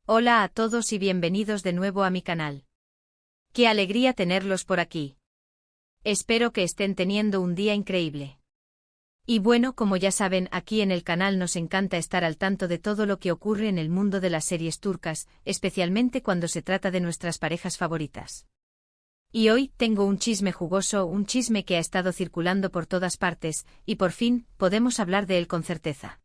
Hola a todos y bienvenidos de nuevo a mi canal. Qué alegría tenerlos por aquí. Espero que estén teniendo un día increíble. Y bueno, como ya saben, aquí en el canal nos encanta estar al tanto de todo lo que ocurre en el mundo de las series turcas, especialmente cuando se trata de nuestras parejas favoritas. Y hoy tengo un chisme jugoso, un chisme que ha estado circulando por todas partes, y por fin podemos hablar de él con certeza.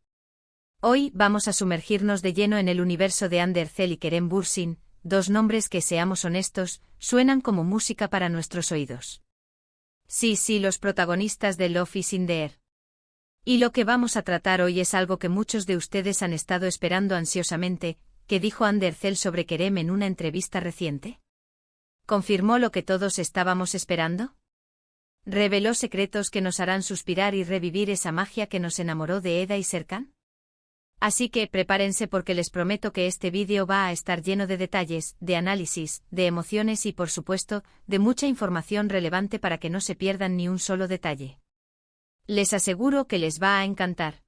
Hoy vamos a sumergirnos de lleno en el universo de Hande Erçel y Kerem Bürsin, dos nombres que, seamos honestos, suenan como música para nuestros oídos. Sí, los protagonistas de Love is in the Air. Y lo que vamos a tratar hoy es algo que muchos de ustedes han estado esperando ansiosamente. ¿Qué dijo Hande Erçel sobre Kerem en una entrevista reciente? ¿Confirmó lo que todos estábamos esperando? ¿Reveló secretos que nos harán suspirar y revivir esa magia que nos enamoró de Eda y Serkan? Así que prepárense porque les prometo que este vídeo va a estar lleno de detalles, de análisis, de emociones y por supuesto, de mucha información relevante para que no se pierdan ni un solo detalle. Les aseguro que les va a encantar.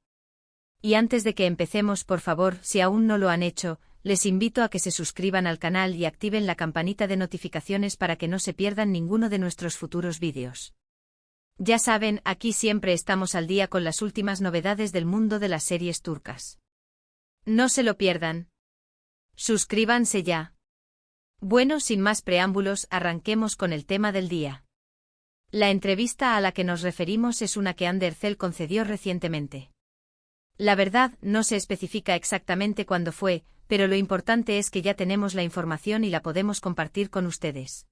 Y antes de que empecemos, por favor, si aún no lo han hecho, les invito a que se suscriban al canal y activen la campanita de notificaciones para que no se pierdan ninguno de nuestros futuros vídeos. Ya saben, aquí siempre estamos al día con las últimas novedades del mundo de las series turcas. No se lo pierdan. Suscríbanse ya. Bueno, sin más preámbulos, arranquemos con el tema del día. La entrevista a la que nos referimos es una que Hande Erçel concedió recientemente. La verdad, no se especifica exactamente cuándo fue, pero lo importante es que ya tenemos la información y la podemos compartir con ustedes.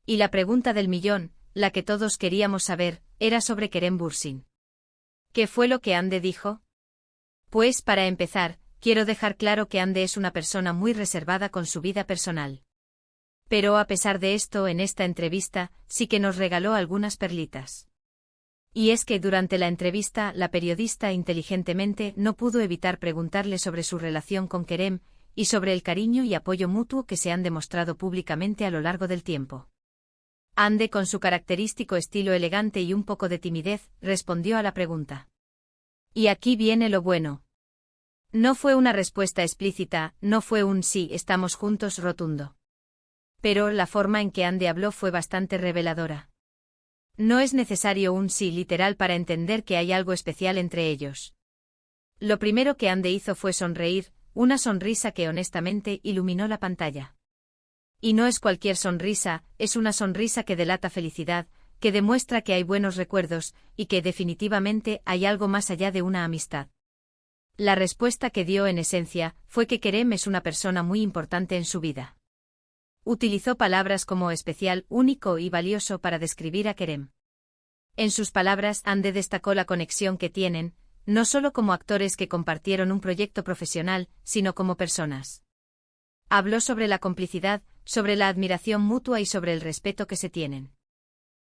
Y la pregunta del millón, la que todos queríamos saber, era sobre Kerem Bürsin. ¿Qué fue lo que Hande dijo? Pues, para empezar, quiero dejar claro que Hande es una persona muy reservada con su vida personal. Pero a pesar de esto, en esta entrevista, sí que nos regaló algunas perlitas. Y es que durante la entrevista, la periodista inteligentemente no pudo evitar preguntarle sobre su relación con Kerem, y sobre el cariño y apoyo mutuo que se han demostrado públicamente a lo largo del tiempo. Hande, con su característico estilo elegante y un poco de timidez, respondió a la pregunta. Y aquí viene lo bueno. No fue una respuesta explícita, no fue un sí, estamos juntos rotundo. Pero la forma en que Hande habló fue bastante reveladora. No es necesario un sí literal para entender que hay algo especial entre ellos. Lo primero que Hande hizo fue sonreír, una sonrisa que honestamente iluminó la pantalla. Y no es cualquier sonrisa, es una sonrisa que delata felicidad, que demuestra que hay buenos recuerdos, y que definitivamente hay algo más allá de una amistad. La respuesta que dio en esencia fue que Kerem es una persona muy importante en su vida. Utilizó palabras como especial, único y valioso para describir a Kerem. En sus palabras, Hande destacó la conexión que tienen, no solo como actores que compartieron un proyecto profesional, sino como personas. Habló sobre la complicidad, sobre la admiración mutua y sobre el respeto que se tienen.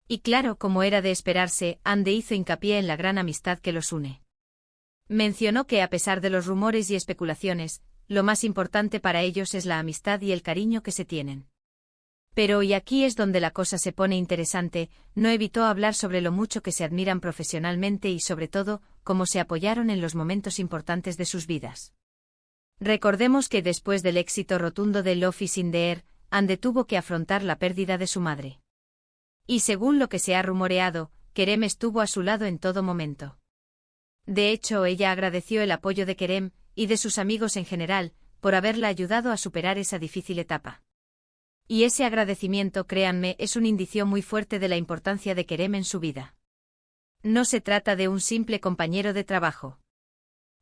Y claro, como era de esperarse, Hande hizo hincapié en la gran amistad que los une. Mencionó que a pesar de los rumores y especulaciones, lo más importante para ellos es la amistad y el cariño que se tienen. Pero y aquí es donde la cosa se pone interesante, no evitó hablar sobre lo mucho que se admiran profesionalmente y sobre todo, cómo se apoyaron en los momentos importantes de sus vidas. Recordemos que después del éxito rotundo de Love is in the Air, Hande tuvo que afrontar la pérdida de su madre. Y según lo que se ha rumoreado, Kerem estuvo a su lado en todo momento. De hecho, ella agradeció el apoyo de Kerem, y de sus amigos en general, por haberla ayudado a superar esa difícil etapa. Y ese agradecimiento, créanme, es un indicio muy fuerte de la importancia de Kerem en su vida. No se trata de un simple compañero de trabajo.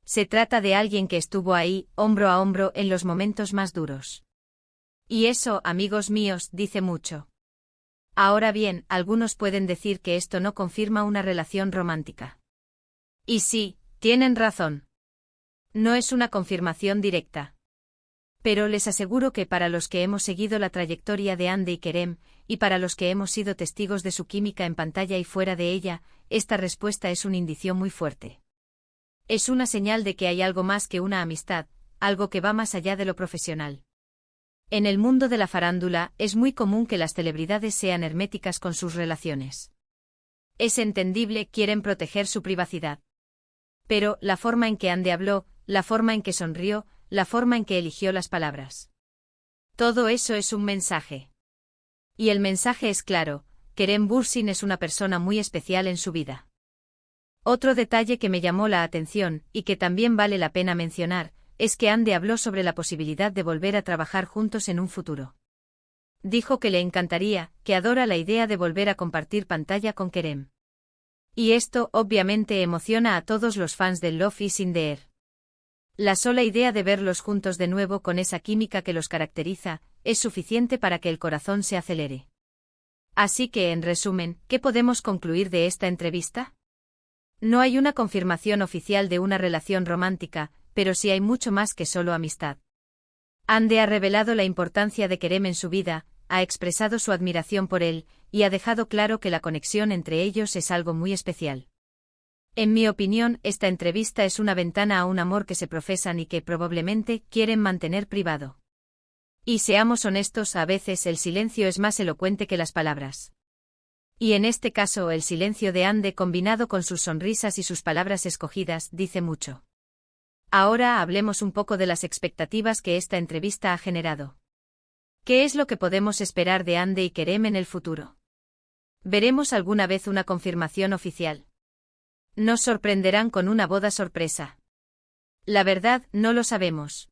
Se trata de alguien que estuvo ahí, hombro a hombro, en los momentos más duros. Y eso, amigos míos, dice mucho. Ahora bien, algunos pueden decir que esto no confirma una relación romántica. Y sí, tienen razón. No es una confirmación directa. Pero les aseguro que para los que hemos seguido la trayectoria de Hande y Kerem, y para los que hemos sido testigos de su química en pantalla y fuera de ella, esta respuesta es un indicio muy fuerte. Es una señal de que hay algo más que una amistad, algo que va más allá de lo profesional. En el mundo de la farándula, es muy común que las celebridades sean herméticas con sus relaciones. Es entendible, quieren proteger su privacidad. Pero la forma en que Hande habló, la forma en que sonrió, la forma en que eligió las palabras. Todo eso es un mensaje. Y el mensaje es claro: Kerem Bürsin es una persona muy especial en su vida. Otro detalle que me llamó la atención, y que también vale la pena mencionar, es que Hande habló sobre la posibilidad de volver a trabajar juntos en un futuro. Dijo que le encantaría, que adora la idea de volver a compartir pantalla con Kerem. Y esto, obviamente, emociona a todos los fans del Love is in the Air. La sola idea de verlos juntos de nuevo con esa química que los caracteriza, es suficiente para que el corazón se acelere. Así que, en resumen, ¿qué podemos concluir de esta entrevista? No hay una confirmación oficial de una relación romántica, pero sí hay mucho más que solo amistad. Hande ha revelado la importancia de Kerem en su vida, ha expresado su admiración por él, y ha dejado claro que la conexión entre ellos es algo muy especial. En mi opinión, esta entrevista es una ventana a un amor que se profesan y que probablemente quieren mantener privado. Y seamos honestos, a veces el silencio es más elocuente que las palabras. Y en este caso el silencio de Hande combinado con sus sonrisas y sus palabras escogidas dice mucho. Ahora hablemos un poco de las expectativas que esta entrevista ha generado. ¿Qué es lo que podemos esperar de Hande y Kerem en el futuro? ¿Veremos alguna vez una confirmación oficial? ¿Nos sorprenderán con una boda sorpresa? La verdad, no lo sabemos.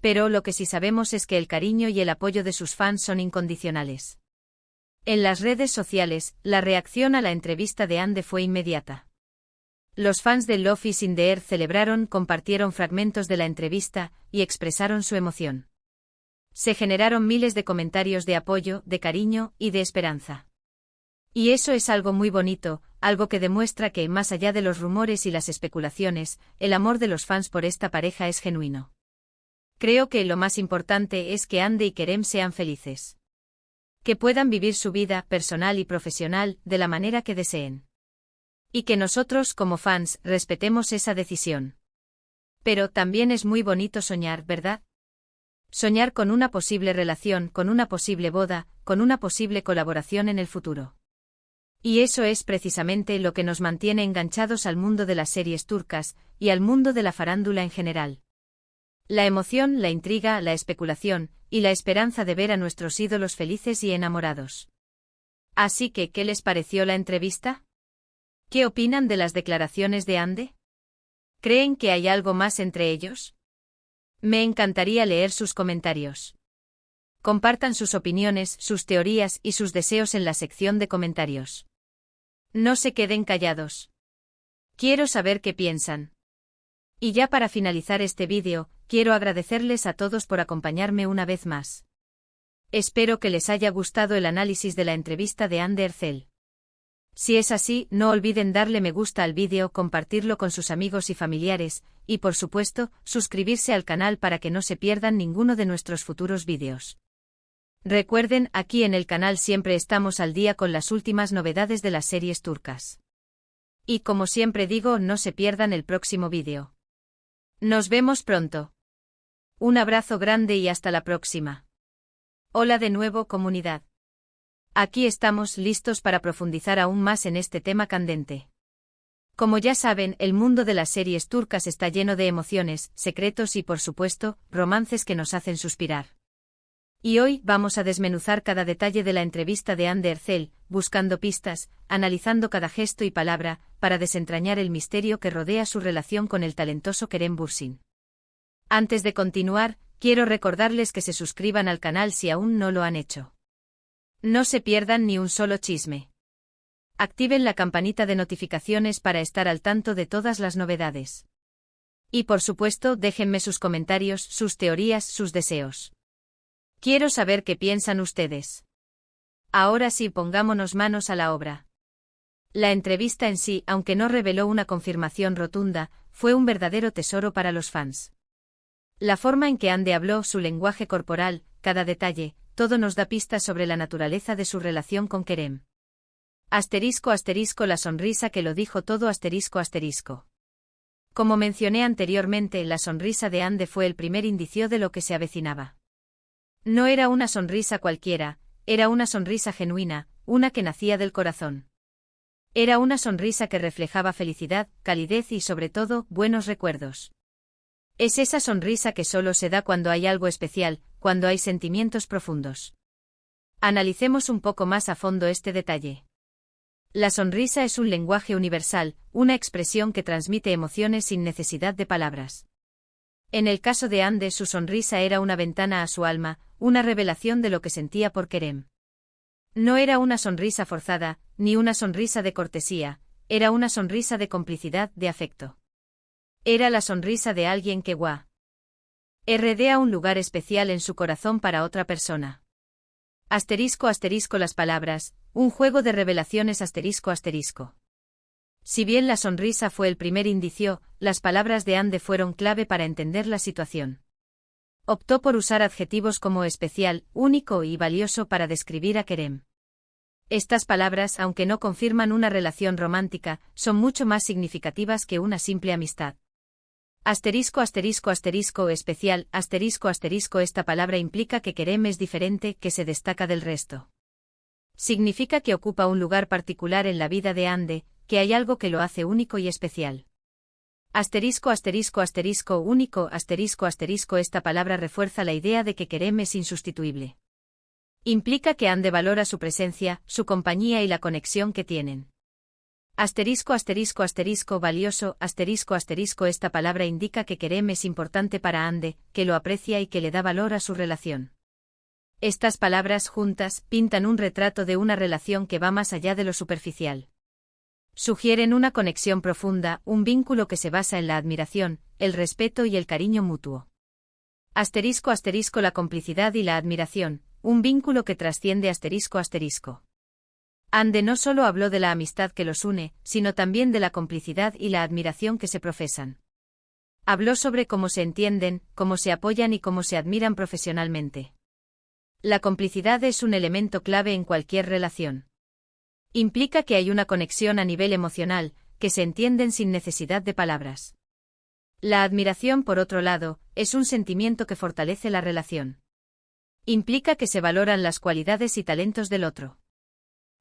Pero lo que sí sabemos es que el cariño y el apoyo de sus fans son incondicionales. En las redes sociales, la reacción a la entrevista de Hande fue inmediata. Los fans de Love is in the Air celebraron, compartieron fragmentos de la entrevista y expresaron su emoción. Se generaron miles de comentarios de apoyo, de cariño y de esperanza. Y eso es algo muy bonito, algo que demuestra que, más allá de los rumores y las especulaciones, el amor de los fans por esta pareja es genuino. Creo que lo más importante es que Hande y Kerem sean felices. Que puedan vivir su vida personal y profesional de la manera que deseen. Y que nosotros, como fans, respetemos esa decisión. Pero también es muy bonito soñar, ¿verdad? Soñar con una posible relación, con una posible boda, con una posible colaboración en el futuro. Y eso es precisamente lo que nos mantiene enganchados al mundo de las series turcas, y al mundo de la farándula en general. La emoción, la intriga, la especulación, y la esperanza de ver a nuestros ídolos felices y enamorados. Así que, ¿qué les pareció la entrevista? ¿Qué opinan de las declaraciones de Hande? ¿Creen que hay algo más entre ellos? Me encantaría leer sus comentarios. Compartan sus opiniones, sus teorías y sus deseos en la sección de comentarios. No se queden callados. Quiero saber qué piensan. Y ya para finalizar este vídeo, quiero agradecerles a todos por acompañarme una vez más. Espero que les haya gustado el análisis de la entrevista de Hande Erçel. Si es así, no olviden darle me gusta al vídeo, compartirlo con sus amigos y familiares, y por supuesto, suscribirse al canal para que no se pierdan ninguno de nuestros futuros vídeos. Recuerden, aquí en el canal siempre estamos al día con las últimas novedades de las series turcas. Y como siempre digo, no se pierdan el próximo vídeo. Nos vemos pronto. Un abrazo grande y hasta la próxima. Hola de nuevo, comunidad. Aquí estamos listos para profundizar aún más en este tema candente. Como ya saben, el mundo de las series turcas está lleno de emociones, secretos y, por supuesto, romances que nos hacen suspirar. Y hoy vamos a desmenuzar cada detalle de la entrevista de Hande Erçel, buscando pistas, analizando cada gesto y palabra, para desentrañar el misterio que rodea su relación con el talentoso Kerem Bürsin. Antes de continuar, quiero recordarles que se suscriban al canal si aún no lo han hecho. No se pierdan ni un solo chisme. Activen la campanita de notificaciones para estar al tanto de todas las novedades. Y por supuesto, déjenme sus comentarios, sus teorías, sus deseos. Quiero saber qué piensan ustedes. Ahora sí, pongámonos manos a la obra. La entrevista en sí, aunque no reveló una confirmación rotunda, fue un verdadero tesoro para los fans. La forma en que Hande habló, su lenguaje corporal, cada detalle, todo nos da pistas sobre la naturaleza de su relación con Kerem. Asterisco asterisco la sonrisa que lo dijo todo asterisco asterisco. Como mencioné anteriormente, la sonrisa de Hande fue el primer indicio de lo que se avecinaba. No era una sonrisa cualquiera, era una sonrisa genuina, una que nacía del corazón. Era una sonrisa que reflejaba felicidad, calidez y sobre todo, buenos recuerdos. Es esa sonrisa que solo se da cuando hay algo especial, cuando hay sentimientos profundos. Analicemos un poco más a fondo este detalle. La sonrisa es un lenguaje universal, una expresión que transmite emociones sin necesidad de palabras. En el caso de Ande, su sonrisa era una ventana a su alma, una revelación de lo que sentía por Kerem. No era una sonrisa forzada, ni una sonrisa de cortesía, era una sonrisa de complicidad, de afecto. Era la sonrisa de alguien que rodea un lugar especial en su corazón para otra persona. Asterisco asterisco las palabras, un juego de revelaciones asterisco asterisco. Si bien la sonrisa fue el primer indicio, las palabras de Ande fueron clave para entender la situación. Optó por usar adjetivos como especial, único y valioso para describir a Kerem. Estas palabras, aunque no confirman una relación romántica, son mucho más significativas que una simple amistad. Asterisco asterisco asterisco especial, asterisco asterisco esta palabra implica que Kerem es diferente, que se destaca del resto. Significa que ocupa un lugar particular en la vida de Ande, que hay algo que lo hace único y especial. Asterisco asterisco asterisco único asterisco asterisco esta palabra refuerza la idea de que Kerem es insustituible. Implica que Ande valora su presencia, su compañía y la conexión que tienen. Asterisco asterisco asterisco valioso asterisco asterisco esta palabra indica que Kerem es importante para Ande, que lo aprecia y que le da valor a su relación. Estas palabras juntas pintan un retrato de una relación que va más allá de lo superficial. Sugieren una conexión profunda, un vínculo que se basa en la admiración, el respeto y el cariño mutuo. Asterisco asterisco la complicidad y la admiración, un vínculo que trasciende asterisco asterisco. Ande no solo habló de la amistad que los une, sino también de la complicidad y la admiración que se profesan. Habló sobre cómo se entienden, cómo se apoyan y cómo se admiran profesionalmente. La complicidad es un elemento clave en cualquier relación. Implica que hay una conexión a nivel emocional, que se entienden sin necesidad de palabras. La admiración, por otro lado, es un sentimiento que fortalece la relación. Implica que se valoran las cualidades y talentos del otro.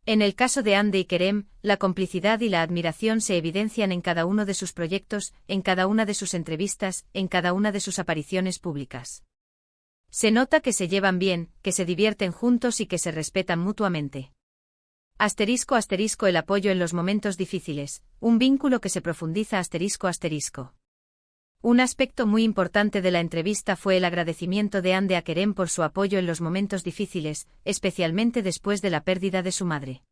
En el caso de Ande y Kerem, la complicidad y la admiración se evidencian en cada uno de sus proyectos, en cada una de sus entrevistas, en cada una de sus apariciones públicas. Se nota que se llevan bien, que se divierten juntos y que se respetan mutuamente. Asterisco asterisco el apoyo en los momentos difíciles, un vínculo que se profundiza asterisco asterisco. Un aspecto muy importante de la entrevista fue el agradecimiento de Ande a Kerem por su apoyo en los momentos difíciles, especialmente después de la pérdida de su madre.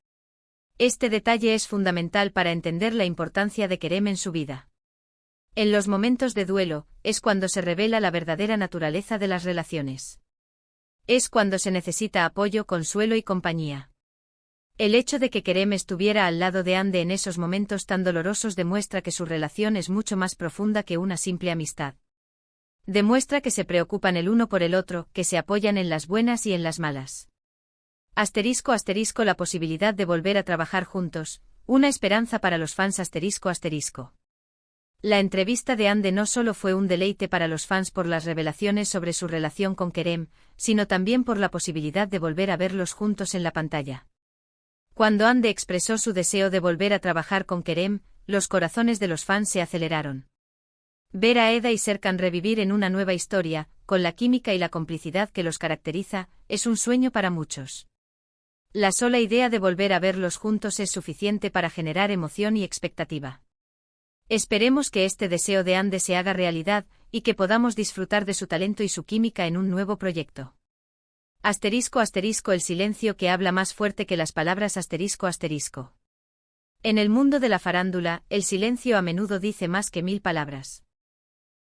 Este detalle es fundamental para entender la importancia de Kerem en su vida. En los momentos de duelo, es cuando se revela la verdadera naturaleza de las relaciones. Es cuando se necesita apoyo, consuelo y compañía. El hecho de que Kerem estuviera al lado de Ande en esos momentos tan dolorosos demuestra que su relación es mucho más profunda que una simple amistad. Demuestra que se preocupan el uno por el otro, que se apoyan en las buenas y en las malas. Asterisco asterisco la posibilidad de volver a trabajar juntos, una esperanza para los fans asterisco asterisco. La entrevista de Ande no solo fue un deleite para los fans por las revelaciones sobre su relación con Kerem, sino también por la posibilidad de volver a verlos juntos en la pantalla. Cuando Ande expresó su deseo de volver a trabajar con Kerem, los corazones de los fans se aceleraron. Ver a Eda y Serkan revivir en una nueva historia, con la química y la complicidad que los caracteriza, es un sueño para muchos. La sola idea de volver a verlos juntos es suficiente para generar emoción y expectativa. Esperemos que este deseo de Ande se haga realidad, y que podamos disfrutar de su talento y su química en un nuevo proyecto. Asterisco asterisco el silencio que habla más fuerte que las palabras asterisco asterisco. En el mundo de la farándula, el silencio a menudo dice más que 1000 palabras.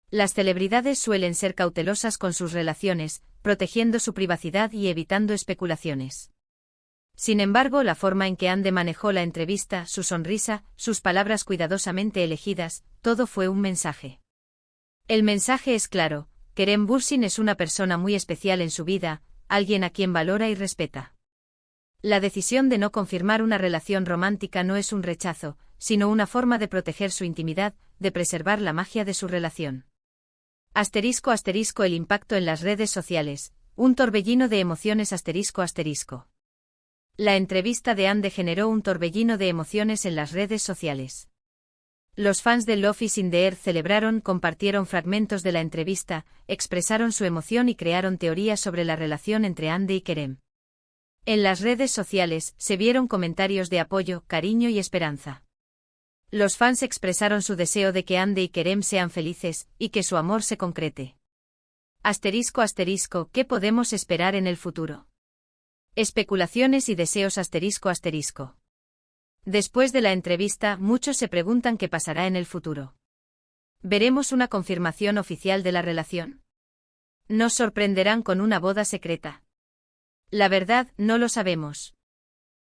Las celebridades suelen ser cautelosas con sus relaciones, protegiendo su privacidad y evitando especulaciones. Sin embargo, la forma en que Ande manejó la entrevista, su sonrisa, sus palabras cuidadosamente elegidas, todo fue un mensaje. El mensaje es claro: Kerem Bürsin es una persona muy especial en su vida, alguien a quien valora y respeta. La decisión de no confirmar una relación romántica no es un rechazo, sino una forma de proteger su intimidad, de preservar la magia de su relación. Asterisco asterisco el impacto en las redes sociales, un torbellino de emociones asterisco asterisco. La entrevista de Ande generó un torbellino de emociones en las redes sociales. Los fans de Love is in the Air celebraron, compartieron fragmentos de la entrevista, expresaron su emoción y crearon teorías sobre la relación entre Andy y Kerem. En las redes sociales se vieron comentarios de apoyo, cariño y esperanza. Los fans expresaron su deseo de que Andy y Kerem sean felices y que su amor se concrete. ***, ¿qué podemos esperar en el futuro? Especulaciones y deseos ***. Después de la entrevista, muchos se preguntan qué pasará en el futuro. ¿Veremos una confirmación oficial de la relación? ¿Nos sorprenderán con una boda secreta? La verdad, no lo sabemos.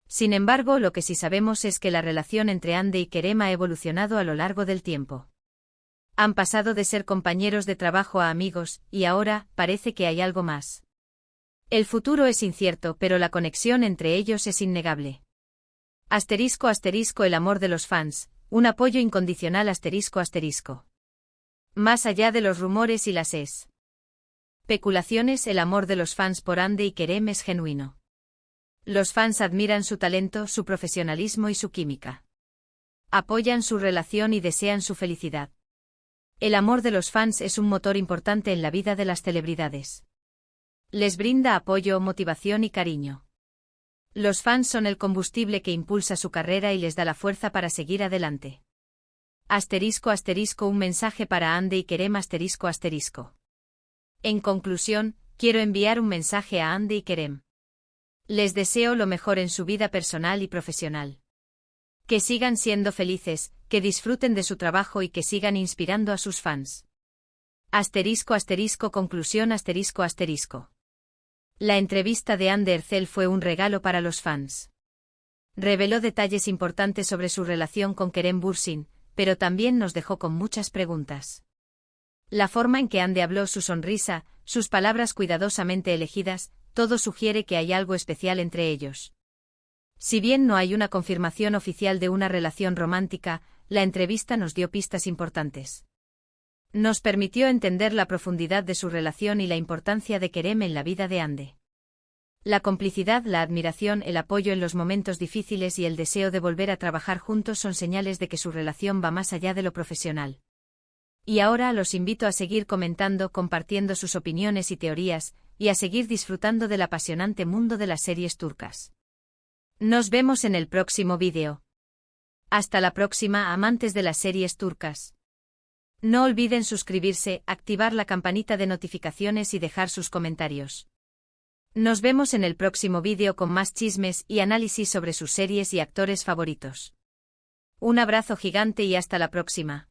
Sin embargo, lo que sí sabemos es que la relación entre Andy y Kerem ha evolucionado a lo largo del tiempo. Han pasado de ser compañeros de trabajo a amigos, y ahora, parece que hay algo más. El futuro es incierto, pero la conexión entre ellos es innegable. ***, el amor de los fans, un apoyo incondicional ***. Más allá de los rumores y las especulaciones, el amor de los fans por Andy y Kerem es genuino. Los fans admiran su talento, su profesionalismo y su química. Apoyan su relación y desean su felicidad. El amor de los fans es un motor importante en la vida de las celebridades. Les brinda apoyo, motivación y cariño. Los fans son el combustible que impulsa su carrera y les da la fuerza para seguir adelante. ***, un mensaje para Andy y Kerem ***. En conclusión, quiero enviar un mensaje a Andy y Kerem. Les deseo lo mejor en su vida personal y profesional. Que sigan siendo felices, que disfruten de su trabajo y que sigan inspirando a sus fans. Conclusión ***. La entrevista de Andy Ercel fue un regalo para los fans. Reveló detalles importantes sobre su relación con Kerem Bürsin, pero también nos dejó con muchas preguntas. La forma en que Andy habló, su sonrisa, sus palabras cuidadosamente elegidas, todo sugiere que hay algo especial entre ellos. Si bien no hay una confirmación oficial de una relación romántica, la entrevista nos dio pistas importantes. Nos permitió entender la profundidad de su relación y la importancia de Kerem en la vida de Andy. La complicidad, la admiración, el apoyo en los momentos difíciles y el deseo de volver a trabajar juntos son señales de que su relación va más allá de lo profesional. Y ahora los invito a seguir comentando, compartiendo sus opiniones y teorías, y a seguir disfrutando del apasionante mundo de las series turcas. Nos vemos en el próximo vídeo. Hasta la próxima, amantes de las series turcas. No olviden suscribirse, activar la campanita de notificaciones y dejar sus comentarios. Nos vemos en el próximo vídeo con más chismes y análisis sobre sus series y actores favoritos. Un abrazo gigante y hasta la próxima.